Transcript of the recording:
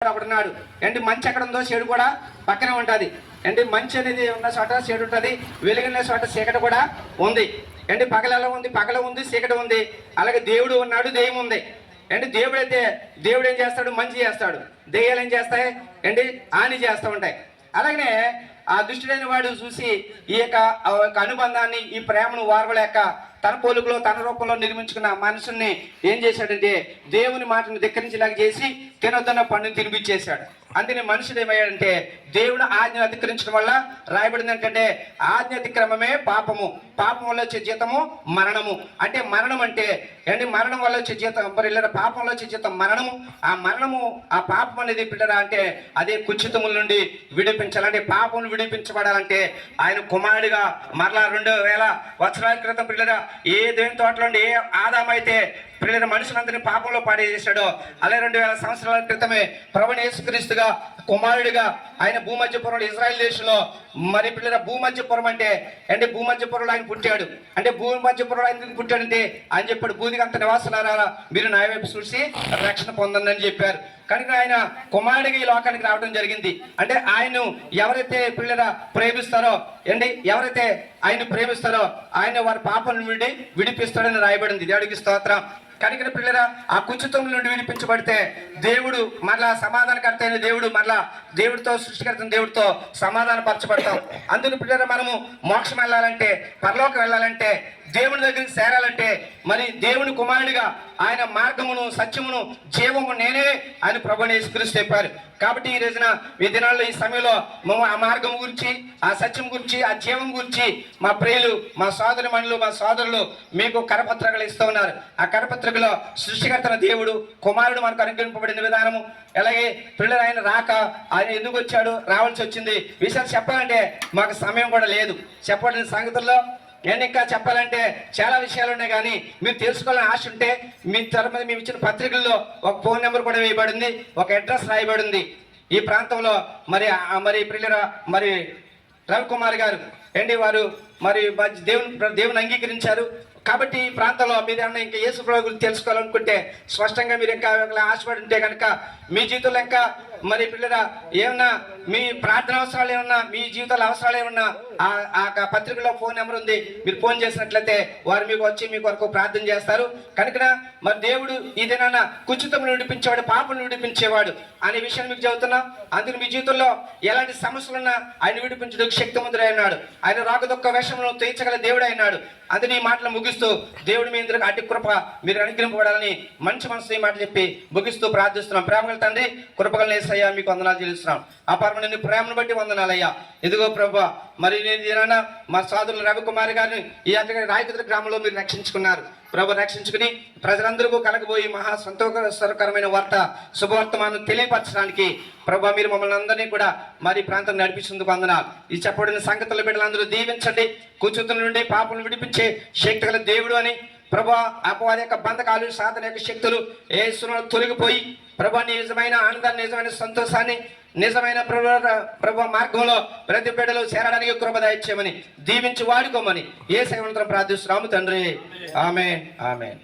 ఒకడున్నాడు ఏంటి మంచి ఎక్కడ ఉందో చెడు కూడా పక్కనే ఉంటుంది. ఏంటి మంచి అనేది ఉన్న చోట చెడు ఉంటుంది, వెలుగున్న చోట చీకటి కూడా ఉంది. ఏంటి పగలలో ఉంది, పగల ఉంది, చీకటి ఉంది. అలాగే దేవుడు ఉన్నాడు, దెయ్యం ఉంది. ఏంటి దేవుడు ఏం చేస్తాడు? మంచి చేస్తాడు. దెయ్యాలు ఏం చేస్తాయి? ఏంటి హాని చేస్తూ ఉంటాయి. అలాగనే ఆ దుష్టుడైన వాడు చూసి ఈ యొక్క అనుబంధాన్ని, ఈ ప్రేమను వారవలేక తన పోలుకులో తన రూపంలో నిర్మించుకున్న మనుషుల్ని ఏం చేశాడంటే దేవుని మాటను ధిక్కరించేలాగా చేసి తినొద్దన్న పండుని తినిపించేశాడు. అందుకని మనుషుడు ఏమయ్యాడంటే దేవుడు ఆజ్ఞను అతిక్రమించడం వల్ల రాయబడింది ఏంటంటే ఆజ్ఞ అతిక్రమమే పాపము, పాపం వల్ల వచ్చే జీతము మరణము. అంటే మరణం అంటే ఏంటి? మరణం వల్ల వచ్చే జీతం పాపం వల్ల వచ్చే జీతం మరణము. ఆ మరణము, ఆ పాపం అనేది పిల్లరా అంటే అదే కుచితముల నుండి విడిపించాలంటే, పాపం విడిపించబడాలంటే ఆయన కుమారుడిగా మరలా 2000 సంవత్సరాల క్రితం పిల్లరా ఏ దేవుని తోటలో ఏ ఆదాము అయితే పిల్లల మనుషులందరినీ పాపంలో పాడేసాడో అలా 2000 సంవత్సరాల క్రితమే ప్రభువైన యేసుక్రీస్తుగా కుమారుడిగా ఆయన భూమధ్యపురంలో ఇజ్రాయెల్ దేశంలో మరి పిల్లల భూమధ్యపురం అంటే భూమధ్యపురంలో ఆయన పుట్టాడు. అంటే భూమధ్యపురంలో ఆయన పుట్టాడంటే ఆయన చెప్పాడు, భూమికి అంత నివాసులారా మీరు నా వైపు చూసి రక్షణ పొందండి అని చెప్పారు. కనుక ఆయన కుమారుడిగా ఈ లోకానికి రావడం జరిగింది. అంటే ఆయన ఎవరైతే పిల్లల ప్రేమిస్తారో ఎవరైతే ఆయన ప్రేమిస్తారో ఆయన వారి పాపం నుండి విడిపిస్తాడని రాయబడింది. దేవుడికి స్తోత్రం. కనుక పిల్లరా ఆ కుచితం నుండి విడిపించబడితే దేవుడు మరలా సమాధానకర్త అయిన దేవుడు మరలా దేవుడితో సృష్టికర్త దేవుడితో సమాధాన పరచబడతాం. అందుకు పిల్లరా మనము మోక్షం వెళ్ళాలంటే, పరలోకం వెళ్ళాలంటే, దేవుని దగ్గరికి చేరాలంటే మరి దేవుని కుమారుడిగా ఆయన మార్గమును, సత్యమును, జీవము నేనే ఆయన ప్రభువుని యేసుక్రీస్తు చెప్పారు. కాబట్టి ఈ రోజున ఈ దినాల్లో ఈ సమయంలో మేము ఆ మార్గం గురించి, ఆ సత్యం గురించి, ఆ జీవం గురించి మా ప్రియులు, మా సోదరిమణులు, మా సోదరులు మీకు కరపత్రికలు ఇస్తూ ఉన్నారు. ఆ కరపత్రికలో సృష్టికర్తన దేవుడు కుమారుడు మనకు అనుగ్రహింపబడిన విధానము, అలాగే పిల్లలు ఆయన రాక ఆయన ఎందుకు వచ్చాడు, రావాల్సి వచ్చింది విషయాలు చెప్పాలంటే మాకు సమయం కూడా లేదు. చెప్పబడిన సంగతుల్లో నేను ఇంకా చెప్పాలంటే చాలా విషయాలు ఉన్నాయి. కానీ మీరు తెలుసుకోవాలని ఆశ ఉంటే మీ తరపున మేము ఇచ్చిన పత్రికల్లో ఒక ఫోన్ నెంబర్ కూడా వేయబడింది, ఒక అడ్రస్ రాయబడింది. ఈ ప్రాంతంలో మరి పిల్లల మరి రవికుమార్ గారు వారు మరి దేవుని అంగీకరించారు. కాబట్టి ఈ ప్రాంతంలో మీరు ఏమన్నా ఇంకా యేసు ప్రభు గురించి తెలుసుకోవాలనుకుంటే స్పష్టంగా మీరు ఇంకా ఆశపడి ఉంటే కనుక మీ జీవితంలో ఇంకా మరి పిల్లరా ఏమన్నా మీ ప్రార్థన అవసరాలు ఏమన్నా, మీ జీవితాల అవసరాలు ఏమన్నా ఆ పత్రికలో ఫోన్ నెంబర్ ఉంది. మీరు ఫోన్ చేసినట్లయితే వారు మీకు వచ్చి మీ కొరకు ప్రార్థన చేస్తారు. కనుక మరి దేవుడు ఇదేనా కుచితమును విడిపించేవాడు, పాపను విడిపించేవాడు అనే విషయాన్ని మీకు చెబుతున్నా. అందుకు మీ జీవితంలో ఎలాంటి సమస్యలున్నా ఆయన విడిపించడానికి శక్తిమంతుడు అయినాడు. ఆయన రాకదొక్క వేషంలో తీర్చగల దేవుడు అయినాడు. అందుని ఈ మాటలు ముగిస్తూ దేవుడి మీ ఇంద్రకు అటు కృప మీరు అనుగ్రహింపబడాలని మంచి మనసు ఈ మాట చెప్పి ముగిస్తూ ప్రార్థిస్తున్నాం. ప్రేమగల తండ్రి, కృపగల యేసయ్యా మీకు వందనాలు చెల్లిస్తున్నాం. ఆ పరమని ప్రేమను బట్టి వందనాలయ్యా. ఇదిగో ప్రభా మరి నేను మా సోదరులు రవికుమార్ గారిని ఈ రాయకద్ర గ్రామంలో మీరు రక్షించుకున్నారు. ప్రభు రక్షించుకుని ప్రజలందరికీ కలగబోయి మహా సంతోషకరమైన వార్త, శుభవర్తమానం తెలియపరచడానికి ప్రభు మీరు మమ్మల్ని అందరినీ కూడా మరి ప్రాంతం నడిపించేందుకు వందనాలు. ఈ చెప్పబడిన సంగతుల బిడ్డలందరూ దీవించండి. కుచితుల నుండి పాపను విడిపించే శక్తి గల దేవుడు అని ప్రభా అపవాది యొక్క బంధకాలు, సాధన యొక్క శక్తులు యేసులో తొలగిపోయి ప్రభా నిజమైన ఆనందాన్ని, నిజమైన సంతోషాన్ని, నిజమైన ప్రభు మార్గంలో ప్రతి బిడ్డలు చేరడానికి కృప దయచేయమని దీవించి వాడుకోమని యేసు నామమున ప్రార్థిస్తున్నాము తండ్రి. ఆమేన్, ఆమేన్.